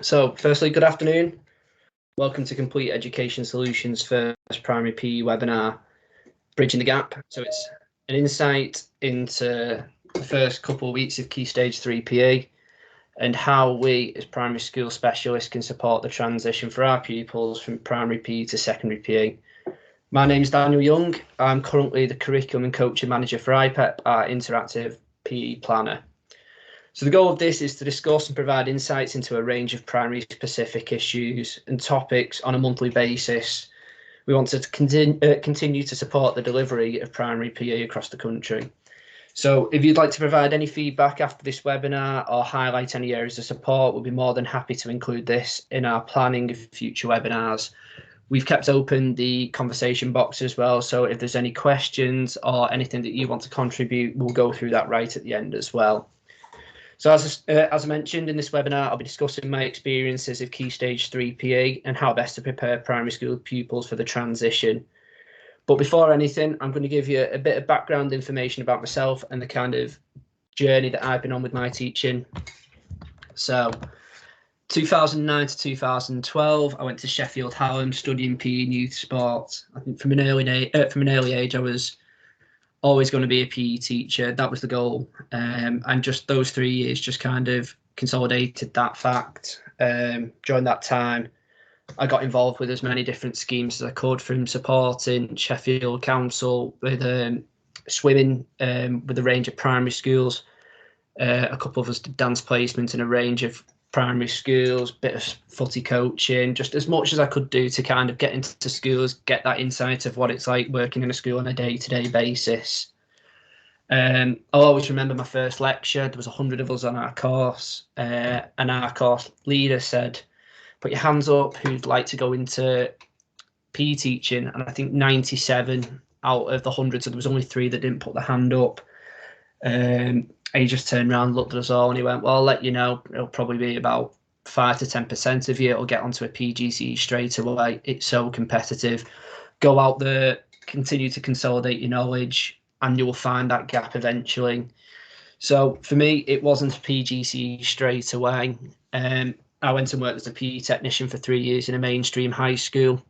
So, firstly, good afternoon. Welcome to Complete Education Solutions' first primary PE webinar, Bridging the Gap. So it's an insight into the first couple of weeks of Key Stage 3 PE and how we as primary school specialists can support the transition for our pupils from primary PE to secondary PE. My name is Daniel Young. I'm currently the Curriculum and Coaching Manager for IPEP, our interactive PE planner. So the goal of this is to discuss and provide insights into a range of primary specific issues and topics on a monthly basis. We want to continue to support the delivery of primary PE across the country. So if you'd like to provide any feedback after this webinar or highlight any areas of support, we'll be more than happy to include this in our planning of future webinars. We've kept open the conversation box as well, so if there's any questions or anything that you want to contribute, we'll go through that right at the end as well. So as I mentioned in this webinar, I'll be discussing my experiences of Key Stage 3 PE and how best to prepare primary school pupils for the transition. But before anything, I'm going to give you a bit of background information about myself and the kind of journey that I've been on with my teaching. So 2009 to 2012, I went to Sheffield Hallam studying PE and youth sports. I think from an early age, I was always going to be a PE teacher. That was the goal. And just those 3 years just kind of consolidated that fact. During that time, I got involved with as many different schemes as I could, from supporting Sheffield Council with swimming with a range of primary schools. A couple of us did dance placement in a range of primary schools, bit of footy coaching, just as much as I could do to kind of get into schools, get that insight of what it's like working in a school on a day-to-day basis. I'll always remember my first lecture. There was 100 of us on our course, and our course leader said, "Put your hands up who'd like to go into PE teaching." And I think 97 out of the 100, so there was only 3 that didn't put their hand up. He just turned around, looked at us all, and he went, "Well, I'll let you know, it'll probably be about 5 to 10% of you it'll get onto a PGCE straight away. It's so competitive. Go out there, continue to consolidate your knowledge, and you will find that gap eventually." So for me, it wasn't a PGCE straight away. I went and worked as a PE technician for 3 years in a mainstream high school.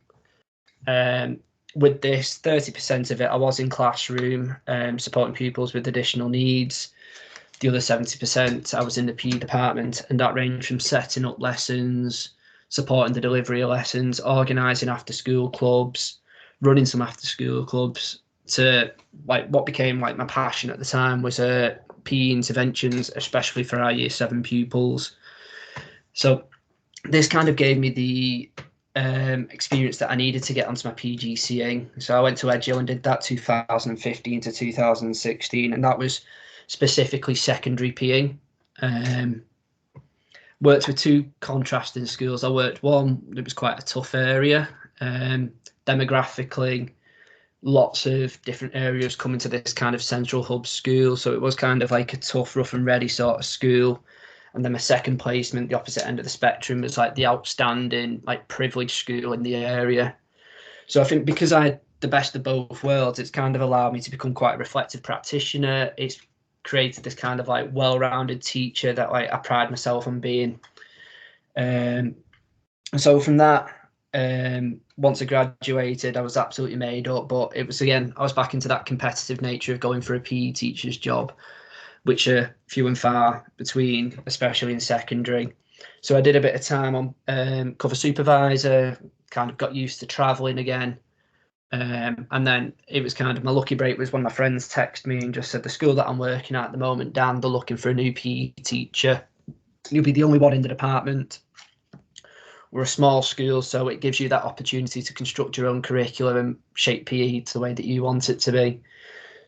With this, 30% of it, I was in classroom, supporting pupils with additional needs. The other 70%, I was in the PE department, and that ranged from setting up lessons, supporting the delivery of lessons, organising after-school clubs, running some after-school clubs, to like what became like my passion at the time was PE interventions, especially for our Year 7 pupils. So this kind of gave me the experience that I needed to get onto my PGCE. So I went to Edghill and did that 2015 to 2016, and that was specifically secondary PE. Worked with 2 contrasting schools. I worked one that was quite a tough area, demographically, lots of different areas coming to this kind of central hub school, so it was kind of like a tough, rough and ready sort of school. And then my second placement, the opposite end of the spectrum, was like the outstanding, like privileged school in the area. So I think because I had the best of both worlds, it's kind of allowed me to become quite a reflective practitioner. It's created this kind of like well-rounded teacher that like I pride myself on being. And so from that, once I graduated, I was absolutely made up. But it was, again, I was back into that competitive nature of going for a PE teacher's job, which are few and far between, especially in secondary. So I did a bit of time on cover supervisor, kind of got used to travelling again. And then it was kind of my lucky break was when my friends texted me and just said, "The school that I'm working at the moment, Dan, they're looking for a new PE teacher. You'll be the only one in the department. We're a small school, so it gives you that opportunity to construct your own curriculum and shape PE to the way that you want it to be."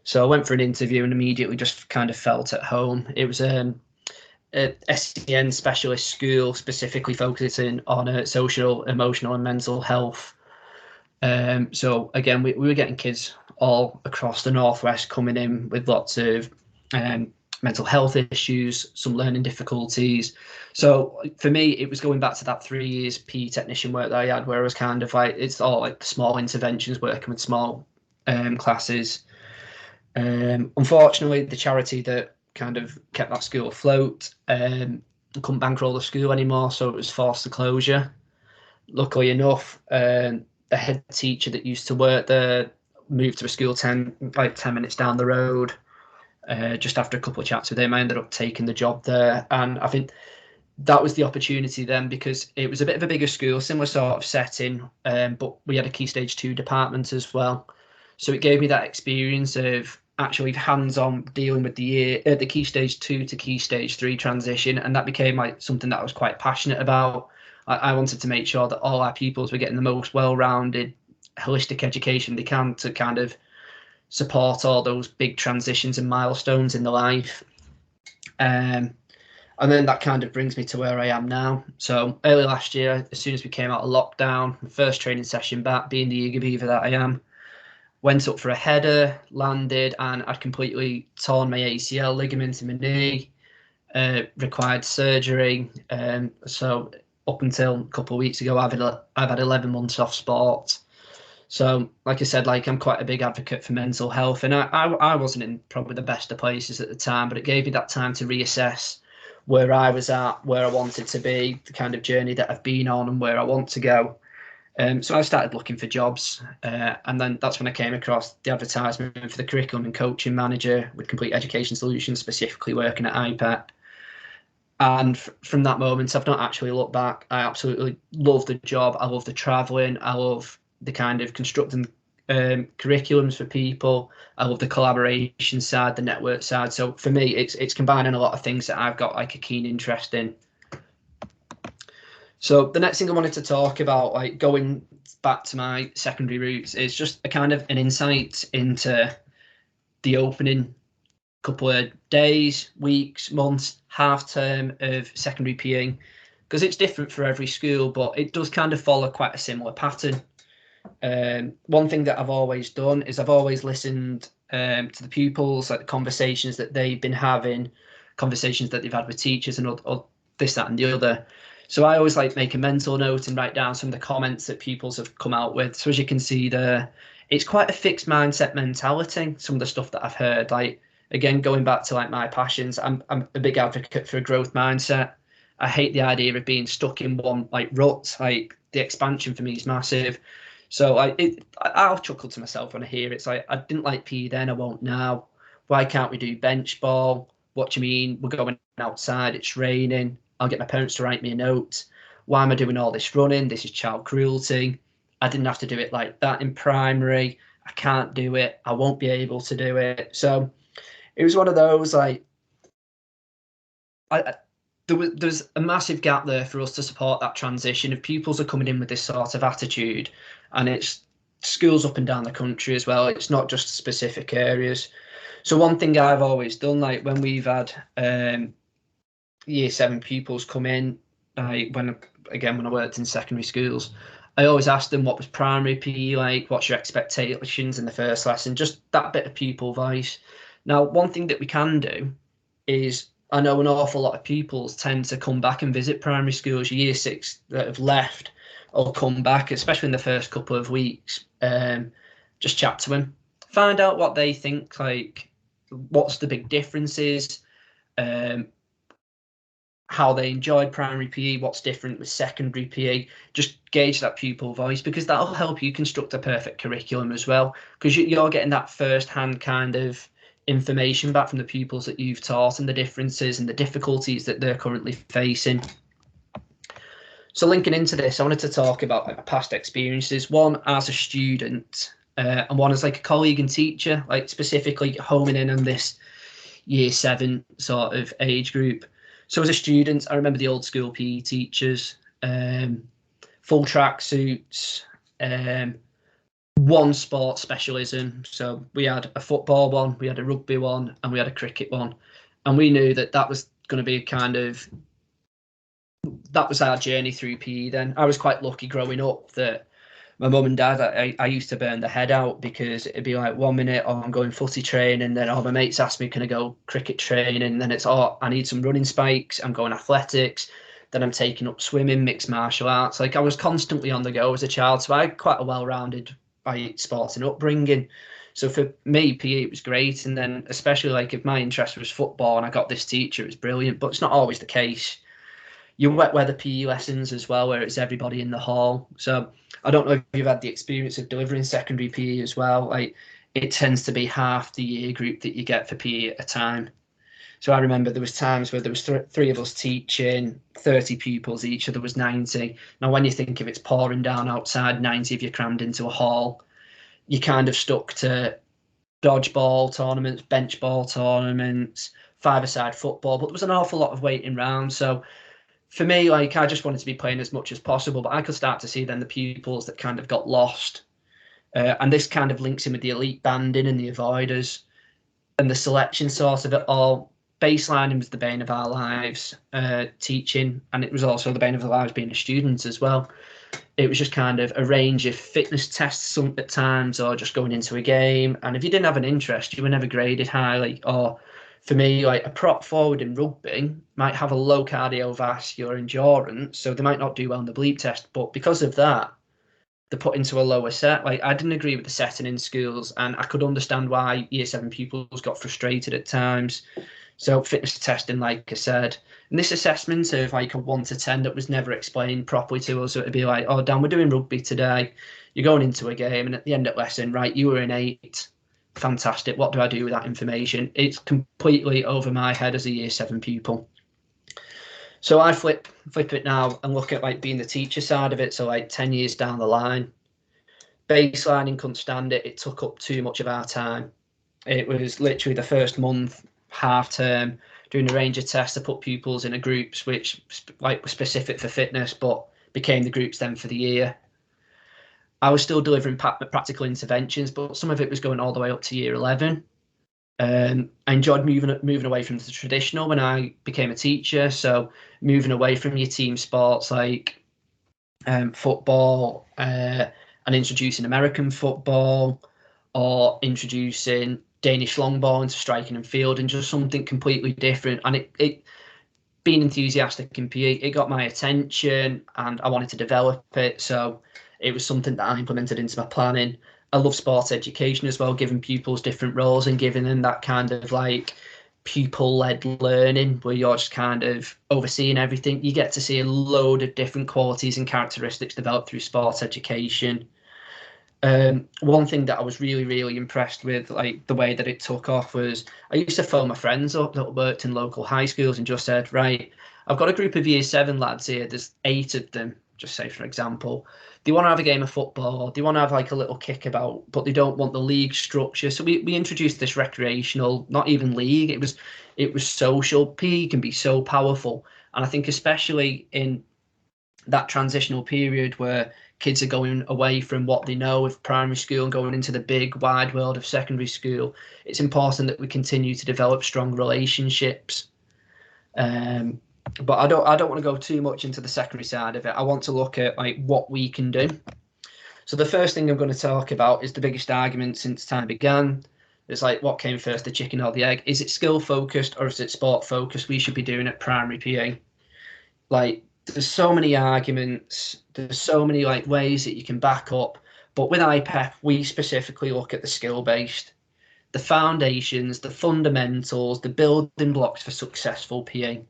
So I went for an interview and immediately just kind of felt at home. It was a SEN specialist school, specifically focusing on social, emotional and mental health. So again, we were getting kids all across the Northwest coming in with lots of mental health issues, some learning difficulties. So for me, it was going back to that 3 years PE technician work that I had, where I was kind of like, it's all like small interventions, working with small classes. Unfortunately, the charity that kind of kept that school afloat I couldn't bankroll the school anymore, so it was forced to closure. Luckily enough, the head teacher that used to work there moved to a school 10 minutes down the road. Just after a couple of chats with him, I ended up taking the job there. And I think that was the opportunity then, because it was a bit of a bigger school, similar sort of setting, but we had a Key Stage 2 department as well. So it gave me that experience of actually hands-on dealing with the Key Stage 2 to Key Stage 3 transition, and that became like something that I was quite passionate about. I wanted to make sure that all our pupils were getting the most well-rounded, holistic education they can to kind of support all those big transitions and milestones in their life. And then that kind of brings me to where I am now. So early last year, as soon as we came out of lockdown, first training session back, being the eager beaver that I am, went up for a header, landed, and I'd completely torn my ACL ligament in my knee, required surgery. So up until a couple of weeks ago, I've had 11 months off sport. So, like I said, like I'm quite a big advocate for mental health, and I wasn't in probably the best of places at the time, but it gave me that time to reassess where I was at, where I wanted to be, the kind of journey that I've been on, and where I want to go. So I started looking for jobs, and then that's when I came across the advertisement for the curriculum and coaching manager with Complete Education Solutions, specifically working at IPEP. And from that moment, I've not actually looked back. I absolutely love the job. I love the traveling. I love the kind of constructing curriculums for people. I love the collaboration side, the network side. So for me, it's combining a lot of things that I've got like a keen interest in. So the next thing I wanted to talk about, like going back to my secondary roots, is just a kind of an insight into the opening couple of days, weeks, months, half term of secondary PE, because it's different for every school, but it does kind of follow quite a similar pattern. One thing that I've always done is I've always listened to the pupils, like the conversations that they've been having, conversations that they've had with teachers, and or this, that, and the other. So I always like make a mental note and write down some of the comments that pupils have come out with. So as you can see there, it's quite a fixed mindset mentality. Some of the stuff that I've heard, like again, going back to like my passions, I'm a big advocate for a growth mindset. I hate the idea of being stuck in one like rut. Like the expansion for me is massive. So I'll chuckle to myself when I hear it. It's like, I didn't like PE then, I won't now. Why can't we do bench ball? What do you mean? We're going outside, it's raining. I'll get my parents to write me a note. Why am I doing all this running? This is child cruelty. I didn't have to do it like that in primary. I can't do it. I won't be able to do it. So it was one of those, like, there's a massive gap there for us to support that transition. If pupils are coming in with this sort of attitude, and it's schools up and down the country as well, it's not just specific areas. So one thing I've always done, like when we've had year 7 pupils come in, when I worked in secondary schools, I always asked them what was primary PE like, what's your expectations in the first lesson, just that bit of pupil voice. Now, one thing that we can do is, I know an awful lot of pupils tend to come back and visit primary schools, year 6 that have left, or come back, especially in the first couple of weeks. Just chat to them, find out what they think, like what's the big differences, how they enjoyed primary PE, what's different with secondary PE. Just gauge that pupil voice, because that'll help you construct a perfect curriculum as well, because you're getting that first-hand kind of information back from the pupils that you've taught, and the differences and the difficulties that they're currently facing. So linking into this, I wanted to talk about like past experiences, one as a student and one as like a colleague and teacher, like specifically homing in on this year 7 sort of age group. So as a student, I remember the old school PE teachers, full track suits, one sport specialism. So we had a football one, we had a rugby one, and we had a cricket one. And we knew that that was going to be that was our journey through PE then. I was quite lucky growing up that my mum and dad, I used to burn the head out, because it'd be like 1 minute, oh, I'm going footy training, and then my mates asked me, can I go cricket training? And then it's, oh, I need some running spikes, I'm going athletics, then I'm taking up swimming, mixed martial arts. Like I was constantly on the go as a child, so I had quite a well-rounded sporting upbringing. So for me, PE, it was great. And then especially like if my interest was football and I got this teacher, it was brilliant, but it's not always the case. your wet weather PE lessons as well, where it's everybody in the hall. So I don't know if you've had the experience of delivering secondary PE as well. Like, it tends to be half the year group that you get for PE at a time. So I remember there was times where there was three of us teaching, 30 pupils each, so there was 90. Now, when you think of it's pouring down outside, 90 of you crammed into a hall, you kind of stuck to dodgeball tournaments, bench ball tournaments, five-a-side football, but there was an awful lot of waiting round. So for me, like, I just wanted to be playing as much as possible, but I could start to see then the pupils that kind of got lost. And this kind of links in with the elite banding and the avoiders and the selection sort of it all. Baselining was the bane of our lives, teaching, and it was also the bane of our lives being a student as well. It was just kind of a range of fitness tests at times, or just going into a game. And if you didn't have an interest, you were never graded highly. Or for me, like, a prop forward in rugby might have a low cardiovascular endurance, so they might not do well in the bleep test. But because of that, they're put into a lower set. Like, I didn't agree with the setting in schools, and I could understand why year 7 pupils got frustrated at times. So fitness testing, like I said, and this assessment of like a 1 to 10 that was never explained properly to us. So it'd be like, oh, Dan, we're doing rugby today. You're going into a game, and at the end of lesson, right, you were an 8. Fantastic. What do I do with that information? It's completely over my head as a year 7 pupil. So I flip it now and look at like being the teacher side of it. So like 10 years down the line, baselining, couldn't stand it. It took up too much of our time. It was literally the first month, half term, doing a range of tests to put pupils in a groups which like were specific for fitness, but became the groups then for the year. I was still delivering practical interventions, but some of it was going all the way up to year 11. I enjoyed moving away from the traditional when I became a teacher. So moving away from your team sports like football, and introducing American football, or introducing Danish long ball into striking and fielding, just something completely different. And it being enthusiastic in PE, it got my attention, and I wanted to develop it. So it was something that I implemented into my planning. I love sports education as well, giving pupils different roles and giving them that kind of like pupil-led learning where you're just kind of overseeing everything. You get to see a load of different qualities and characteristics developed through sports education. One thing that I was really, really impressed with, like the way that it took off, was I used to phone my friends up that worked in local high schools and just said, right, I've got a group of year 7 lads here. There's 8 of them, just say for example. They want to have a game of football. They want to have like a little kickabout, but they don't want the league structure. So we introduced this recreational, not even league. It was social. PE can be so powerful, and I think especially in that transitional period where kids are going away from what they know of primary school and going into the big wide world of secondary school, it's important that we continue to develop strong relationships. But I don't want to go too much into the secondary side of it. I want to look at like what we can do. So the first thing I'm going to talk about is the biggest argument since time began. It's like, what came first, the chicken or the egg? Is it skill focused or is it sport focused? We should be doing at primary PE. Like, there's so many arguments, there's so many like ways that you can back up, but with IPEP we specifically look at the skill based, the foundations, the fundamentals, the building blocks for successful PE.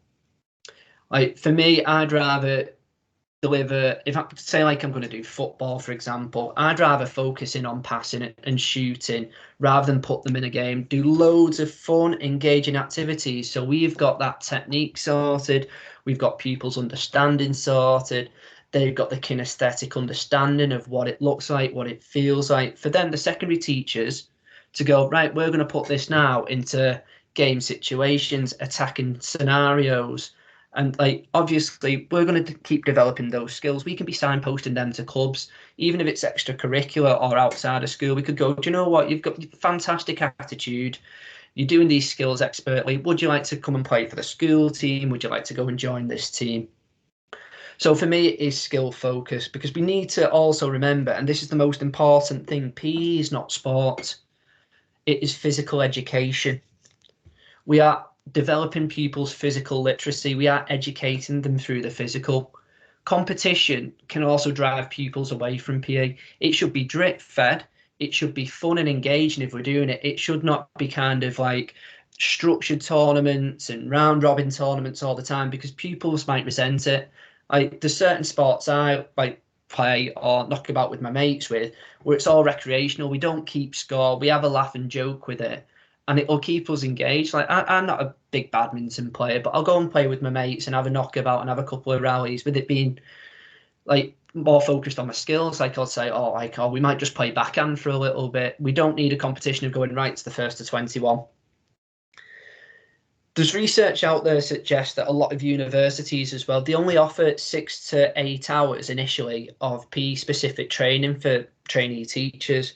Like, for me, I'd rather deliver, if I say like I'm going to do football for example, I'd rather focus in on passing and shooting rather than put them in a game. Do loads of fun, engaging activities, so we've got that technique sorted, we've got pupils understanding sorted, they've got the kinesthetic understanding of what it looks like, what it feels like. For them, the secondary teachers, to go, right, we're going to put this now into game situations, attacking scenarios. And like, obviously, we're going to keep developing those skills. We can be signposting them to clubs, even if it's extracurricular or outside of school. We could go, do you know what? You've got fantastic attitude. You're doing these skills expertly. Would you like to come and play for the school team? Would you like to go and join this team? So for me, it is skill focused, because we need to also remember, and this is the most important thing, PE is not sport. It is physical education. We are developing pupils' physical literacy. We are educating them through the physical. Competition can also drive pupils away from PE. It should be drip fed. It should be fun and engaging if we're doing it. It should not be kind of like structured tournaments and round robin tournaments all the time, because pupils might resent it. Like, there's certain sports I like play or knock about with my mates with where it's all recreational. We don't keep score. We have a laugh and joke with it, and it'll keep us engaged. Like, I'm not a big badminton player, but I'll go and play with my mates and have a knockabout and have a couple of rallies, with it being like more focused on my skills. Like, I'll say, oh, we might just play backhand for a little bit. We don't need a competition of going right to the first to 21. There's research out there suggests that a lot of universities as well, they only offer 6 to 8 hours initially of PE specific training for trainee teachers.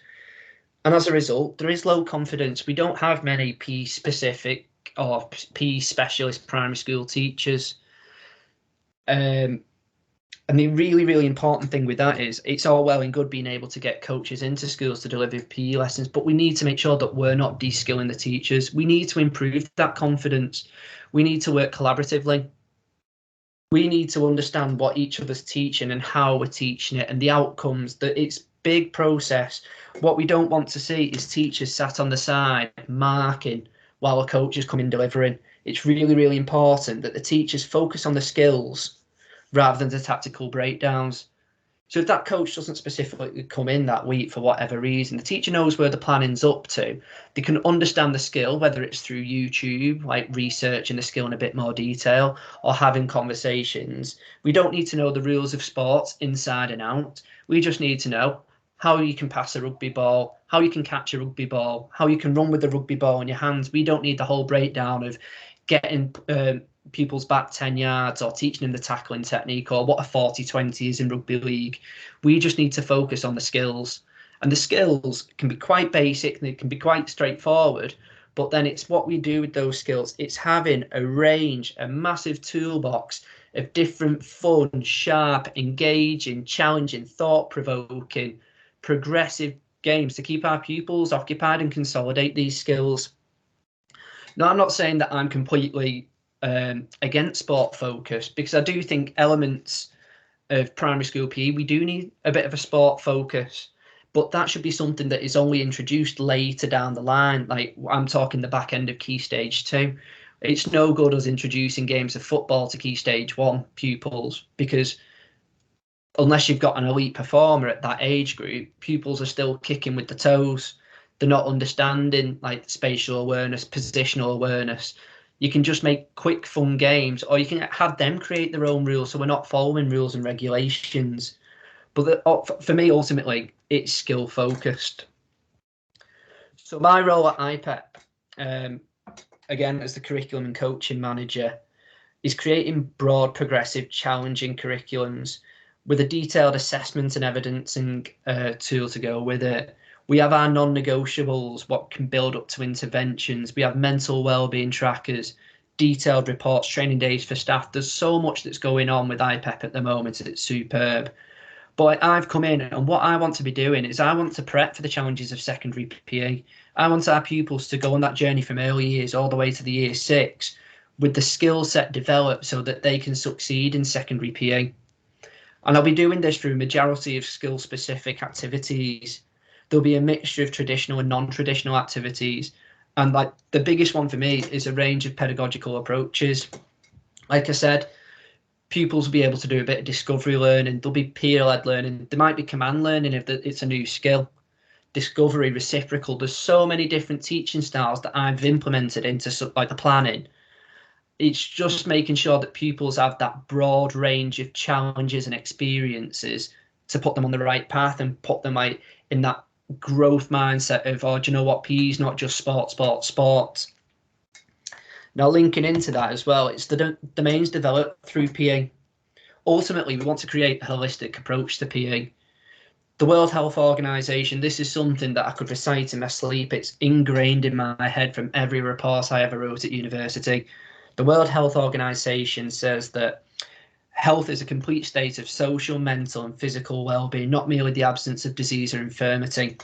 And as a result, there is low confidence. We don't have many PE specific or PE specialist primary school teachers. And the really, really important thing with that is it's all well and good being able to get coaches into schools to deliver PE lessons, but we need to make sure that we're not de-skilling the teachers. We need to improve that confidence. We need to work collaboratively. We need to understand what each other's teaching and how we're teaching it and the outcomes, that it's big process. What we don't want to see is teachers sat on the side marking while a coach is coming delivering. It's really, really important that the teachers focus on the skills rather than the tactical breakdowns. So if that coach doesn't specifically come in that week for whatever reason, the teacher knows where the planning's up to. They can understand the skill, whether it's through YouTube, like researching the skill in a bit more detail, or having conversations. We don't need to know the rules of sports inside and out. We just need to know how you can pass a rugby ball, how you can catch a rugby ball, how you can run with the rugby ball in your hands. We don't need the whole breakdown of getting pupils back 10 yards or teaching them the tackling technique or what a 40-20 is in rugby league. We just need to focus on the skills, and the skills can be quite basic, they can be quite straightforward, but then it's what we do with those skills. It's having a range, a massive toolbox of different fun, sharp, engaging, challenging, thought-provoking, progressive games to keep our pupils occupied and consolidate these skills. Now, I'm not saying that I'm completely against sport focus, because I do think elements of primary school PE, we do need a bit of a sport focus, but that should be something that is only introduced later down the line. Like, I'm talking the back end of Key Stage 2. It's no good us introducing games of football to Key Stage 1 pupils, because unless you've got an elite performer at that age group, pupils are still kicking with the toes. They're not understanding like spatial awareness, positional awareness. You can just make quick, fun games, or you can have them create their own rules, so we're not following rules and regulations. But for me, ultimately, it's skill focused. So my role at IPEP, again, as the curriculum and coaching manager, is creating broad, progressive, challenging curriculums with a detailed assessment and evidencing tool to go with it. We have our non-negotiables, what can build up to interventions. We have mental well-being trackers, detailed reports, training days for staff. There's so much that's going on with IPEP at the moment. It's superb. But I've come in, and what I want to be doing is I want to prep for the challenges of secondary PE. I want our pupils to go on that journey from early years all the way to the year 6 with the skill set developed so that they can succeed in secondary PE. And I'll be doing this through a majority of skill-specific activities. There'll be a mixture of traditional and non-traditional activities. And like the biggest one for me is a range of pedagogical approaches. Like I said, pupils will be able to do a bit of discovery learning. There'll be peer-led learning. There might be command learning if it's a new skill. Discovery, reciprocal. There's so many different teaching styles that I've implemented into like the planning. It's just making sure that pupils have that broad range of challenges and experiences to put them on the right path and put them like in that growth mindset of, oh, do you know what, PE is not just sport. Now, linking into that as well, it's the domains developed through PE. Ultimately, we want to create a holistic approach to PE. The World Health Organization, this is something that I could recite in my sleep. It's ingrained in my head from every report I ever wrote at university. The World Health Organization says that health is a complete state of social, mental, and physical well-being, not merely the absence of disease or infirmity.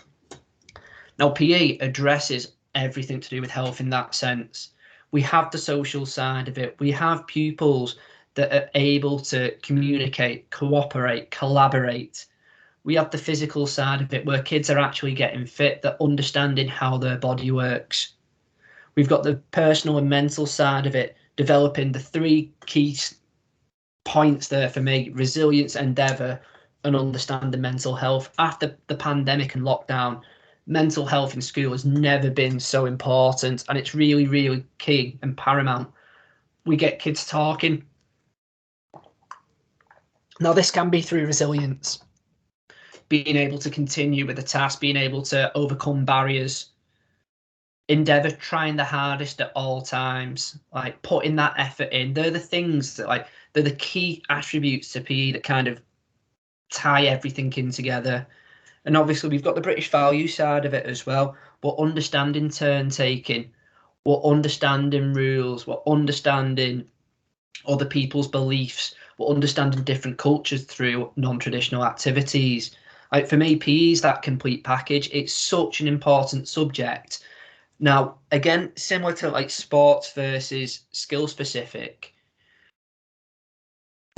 Now, PE addresses everything to do with health in that sense. We have the social side of it. We have pupils that are able to communicate, cooperate, collaborate. We have the physical side of it where kids are actually getting fit, they're understanding how their body works. We've got the personal and mental side of it, developing the 3 key points there for me: resilience, endeavour, and understanding mental health. After the pandemic and lockdown, mental health in school has never been so important, and it's really, really key and paramount. We get kids talking. Now, this can be through resilience, being able to continue with the task, being able to overcome barriers, endeavour, trying the hardest at all times, like putting that effort in. They're the things that, like, they're the key attributes to PE that kind of tie everything in together. And obviously we've got the British value side of it as well. We're understanding turn taking, we're understanding rules, we're understanding other people's beliefs, we're understanding different cultures through non-traditional activities. Like, for me, PE is that complete package. It's such an important subject. Now, again, similar to like sports versus skill specific,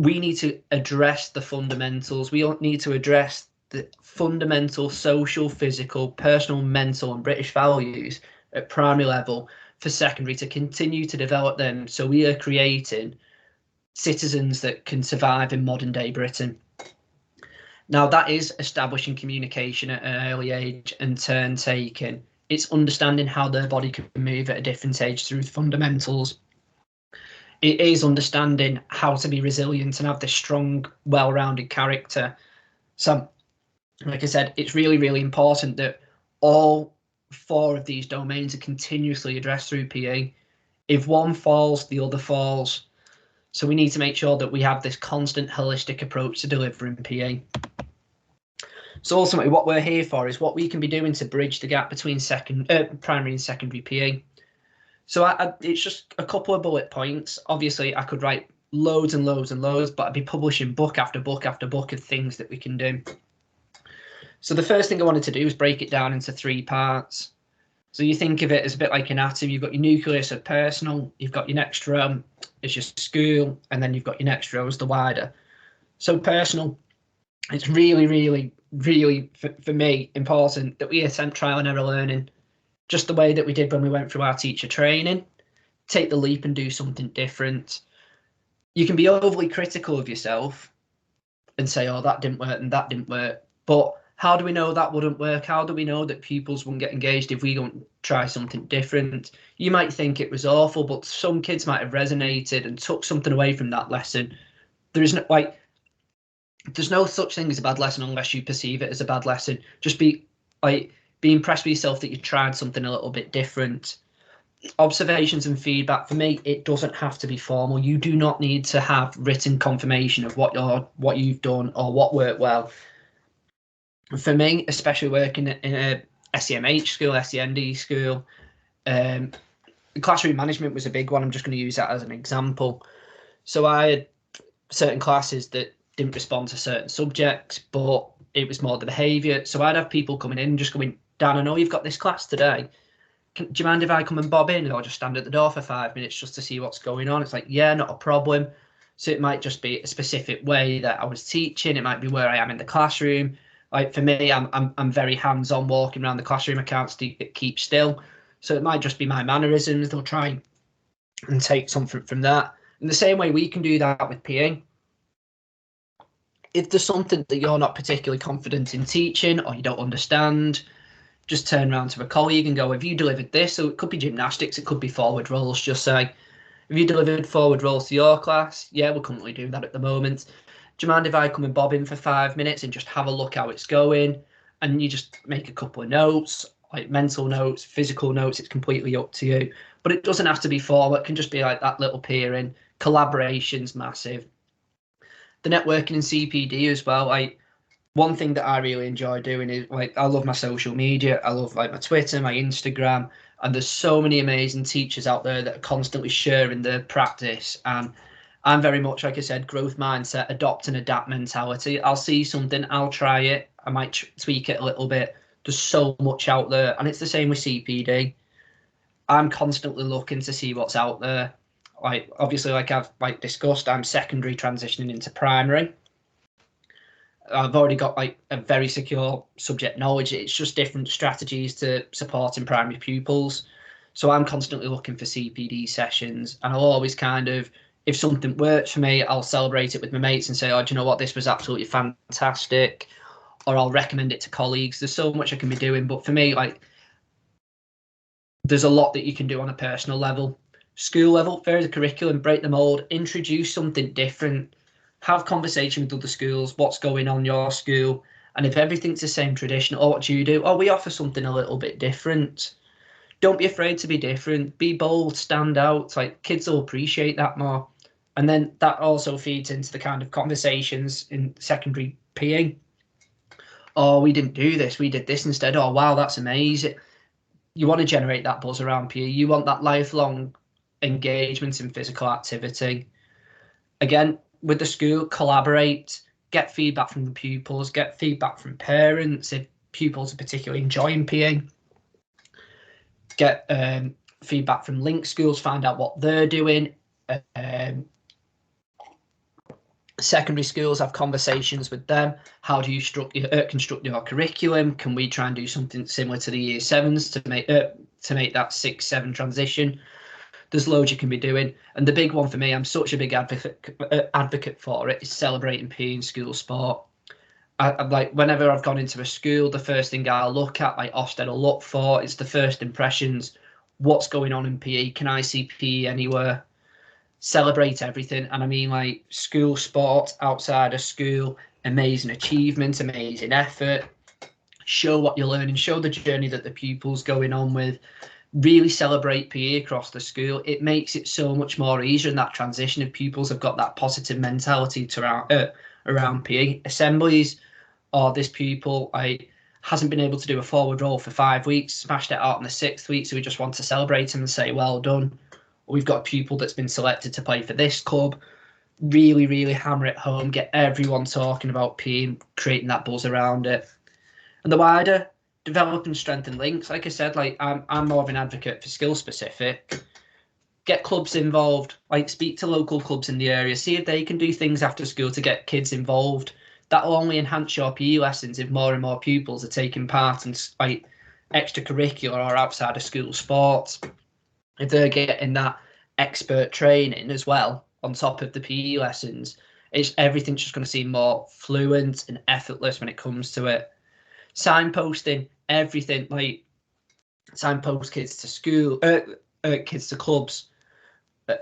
we need to address the fundamentals. We need to address the fundamental social, physical, personal, mental, and British values at primary level for secondary to continue to develop them, so we are creating citizens that can survive in modern day Britain. Now, that is establishing communication at an early age and turn taking. It's understanding how their body can move at a different age through fundamentals. It is understanding how to be resilient and have this strong, well-rounded character. So, like I said, it's really, really important that all 4 of these domains are continuously addressed through PE. If one falls, the other falls. So we need to make sure that we have this constant holistic approach to delivering PE. So ultimately what we're here for is what we can be doing to bridge the gap between primary and secondary PE. So it's just a couple of bullet points. Obviously, I could write loads and loads and loads, but I'd be publishing book after book after book of things that we can do. So the first thing I wanted to do is break it down into 3 parts. So you think of it as a bit like an atom. You've got your nucleus of personal, you've got your next row as your school, and then you've got your next row as the wider. So personal, it's really, really, really, for me, important that we attempt trial and error learning, just the way that we did when we went through our teacher training. Take the leap and do something different. You can be overly critical of yourself and say, oh, that didn't work and that didn't work. But how do we know that wouldn't work? How do we know that pupils wouldn't get engaged if we don't try something different? You might think it was awful, but some kids might have resonated and took something away from that lesson. There's no such thing as a bad lesson unless you perceive it as a bad lesson. Just be impressed with yourself that you tried something a little bit different. Observations and feedback, for me, it doesn't have to be formal. You do not need to have written confirmation of what you've done or what worked well. For me, especially working in a SEMH school, SEND school, classroom management was a big one. I'm just going to use that as an example. So I had certain classes that didn't respond to certain subjects, but it was more the behaviour. So I'd have people coming in and just going, Dan, I know you've got this class today. Do you mind if I come and bob in, or just stand at the door for 5 minutes just to see what's going on? It's like, yeah, not a problem. So it might just be a specific way that I was teaching. It might be where I am in the classroom. Like, for me, I'm very hands-on walking around the classroom. I can't keep still. So it might just be my mannerisms. They'll try and take something from that. In the same way we can do that with PE. If there's something that you're not particularly confident in teaching or you don't understand, just turn around to a colleague and go, have you delivered this? So it could be gymnastics, it could be forward rolls. Just say, have you delivered forward rolls to your class? Yeah, we're currently doing that at the moment. Do you mind if I come and bob in for 5 minutes and just have a look how it's going? And you just make a couple of notes, like mental notes, physical notes. It's completely up to you. But it doesn't have to be formal. It can just be like that little peering. Collaboration's massive. The networking and CPD as well. Like, one thing that I really enjoy doing is, like, I love my social media. I love, like, my Twitter, my Instagram, and there's so many amazing teachers out there that are constantly sharing their practice. And I'm very much, like I said, growth mindset, adopt and adapt mentality. I'll see something, I'll try it. I might tweak it a little bit. There's so much out there, and it's the same with CPD. I'm constantly looking to see what's out there. Like, obviously, like I've discussed, I'm secondary transitioning into primary. I've already got like a very secure subject knowledge. It's just different strategies to supporting primary pupils. So I'm constantly looking for CPD sessions, and I'll always kind of, if something works for me, I'll celebrate it with my mates and say, oh, do you know what, this was absolutely fantastic, or I'll recommend it to colleagues. There's so much I can be doing, but for me, like, there's a lot that you can do on a personal level. School level, vary the curriculum, break the mold, introduce something different, have conversation with other schools, what's going on in your school, and if everything's the same tradition, oh, what do you do? Oh, we offer something a little bit different. Don't be afraid to be different. Be bold, stand out. Like, kids will appreciate that more. And then that also feeds into the kind of conversations in secondary PE. Oh, we didn't do this. We did this instead. Oh, wow, that's amazing. You want to generate that buzz around PE. You want that lifelong engagement in physical activity. Again, with the school, collaborate, get feedback from the pupils, get feedback from parents if pupils are particularly enjoying PE. Get feedback from link schools, find out what they're doing. Secondary schools, have conversations with them. How do you construct your curriculum? Can we try and do something similar to the year 7s to make that 6-7 transition? There's loads you can be doing. And the big one for me, I'm such a big advocate for it, is celebrating PE in school sport. I'm like, whenever I've gone into a school, the first thing I'll look at, like Ofsted will look for, is the first impressions. What's going on in PE? Can I see PE anywhere? Celebrate everything. And I mean, like, school sport, outside of school, amazing achievement, amazing effort. Show what you're learning, show the journey that the pupils going on with. Really celebrate PE across the school. It makes it so much more easier in that transition if pupils have got that positive mentality to around PE. Assemblies, or this pupil hasn't been able to do a forward roll for 5 weeks, smashed it out in the 6th week, so we just want to celebrate him and say, well done. We've got a pupil that's been selected to play for this club. Really, really hammer it home, get everyone talking about PE and creating that buzz around it. And the wider, develop and strengthen links. Like I said, like I'm more of an advocate for skill specific. Get clubs involved, like speak to local clubs in the area, see if they can do things after school to get kids involved. That will only enhance your PE lessons if more and more pupils are taking part in like extracurricular or outside of school sports. If they're getting that expert training as well on top of the PE lessons, everything's just going to seem more fluent and effortless when it comes to it. Signposting everything, like signpost kids to school, kids to clubs,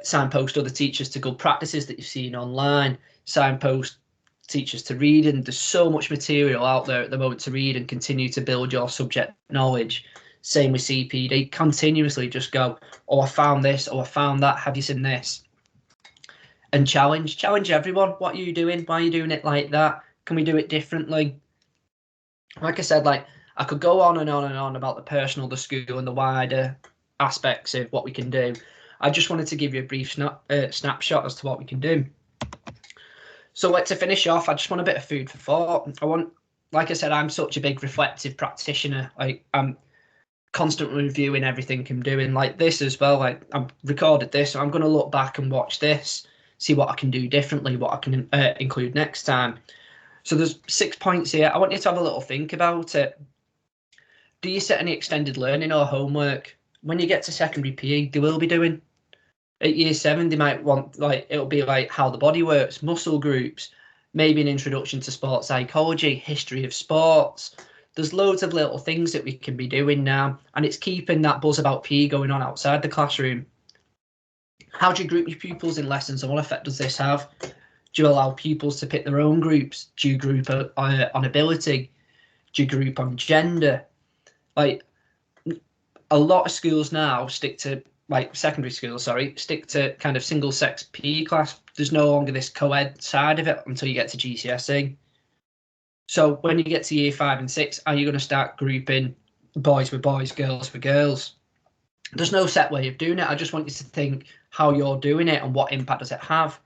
signpost other teachers to good practices that you've seen online, signpost teachers to reading. There's so much material out there at the moment to read and continue to build your subject knowledge. Same with CPD, continuously just go, oh, I found this, oh, I found that, have you seen this? And challenge everyone. What are you doing? Why are you doing it like that? Can we do it differently? Like I said, like I could go on and on and on about the personal, the school, and the wider aspects of what we can do. I just wanted to give you a brief snapshot as to what we can do. So to finish off, I just want a bit of food for thought. Like I said, I'm such a big reflective practitioner. Like I'm constantly reviewing everything I'm doing, like this as well. Like I've recorded this, so I'm going to look back and watch this, see what I can do differently, what I can include next time. So there's 6 points here. I want you to have a little think about it. Do you set any extended learning or homework? When you get to secondary PE, they will be doing. At year 7, they might want, like, it'll be like how the body works, muscle groups, maybe an introduction to sports psychology, history of sports. There's loads of little things that we can be doing now, and it's keeping that buzz about PE going on outside the classroom. How do you group your pupils in lessons, and what effect does this have? Do you allow pupils to pick their own groups? Do you group on ability? Do you group on gender? Like, a lot of schools now stick to, like secondary schools, stick to kind of single sex PE class. There's no longer this co-ed side of it until you get to GCSE. So when you get to year 5 and 6, are you going to start grouping boys with boys, girls with girls? There's no set way of doing it. I just want you to think how you're doing it and what impact does it have.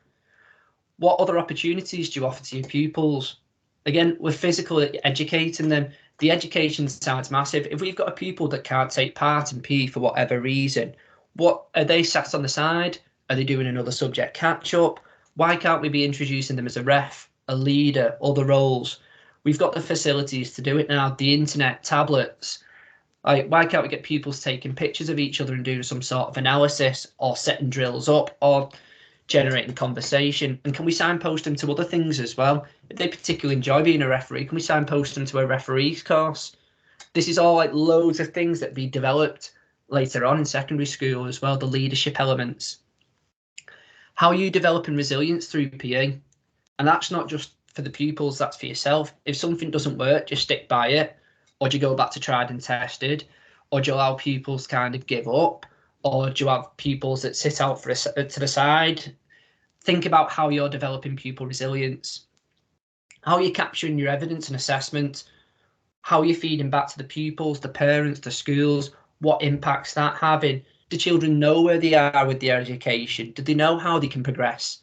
What other opportunities do you offer to your pupils? Again, we're physically educating them. The education side's massive. If we've got a pupil that can't take part in PE for whatever reason, what are they sat on the side? Are they doing another subject catch up? Why can't we be introducing them as a ref, a leader, other roles? We've got the facilities to do it now, the internet, tablets. Like, why can't we get pupils taking pictures of each other and doing some sort of analysis, or setting drills up, or generating conversation? And can we signpost them to other things as well? If they particularly enjoy being a referee, can we signpost them to a referee's course? This is all like loads of things that be developed later on in secondary school as well, the leadership elements. How are you developing resilience through PE? And that's not just for the pupils, that's for yourself. If something doesn't work, just stick by it. Or do you go back to tried and tested? Or do you allow pupils kind of give up? Or do you have pupils that sit out to the side? Think about how you're developing pupil resilience. How are you capturing your evidence and assessment? How are you feeding back to the pupils, the parents, the schools? What impact's that having? Do children know where they are with their education? Do they know how they can progress?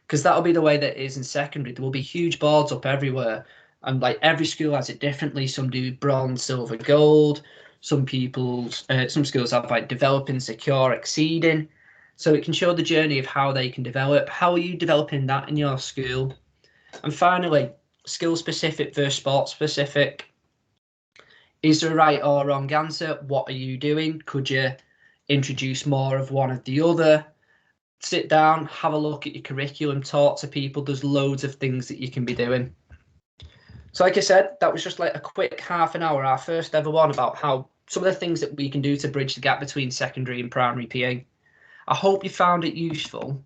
Because that'll be the way that it is in secondary. There will be huge boards up everywhere, and like every school has it differently. Some do bronze, silver, gold. Some schools have like developing, secure, exceeding. So it can show the journey of how they can develop. How are you developing that in your school? And finally, skill specific versus sport specific. Is there a right or wrong answer? What are you doing? Could you introduce more of one or the other? Sit down, have a look at your curriculum, talk to people. There's loads of things that you can be doing. So like I said, that was just like a quick half an hour, our first ever one, about how some of the things that we can do to bridge the gap between secondary and primary PE. I hope you found it useful.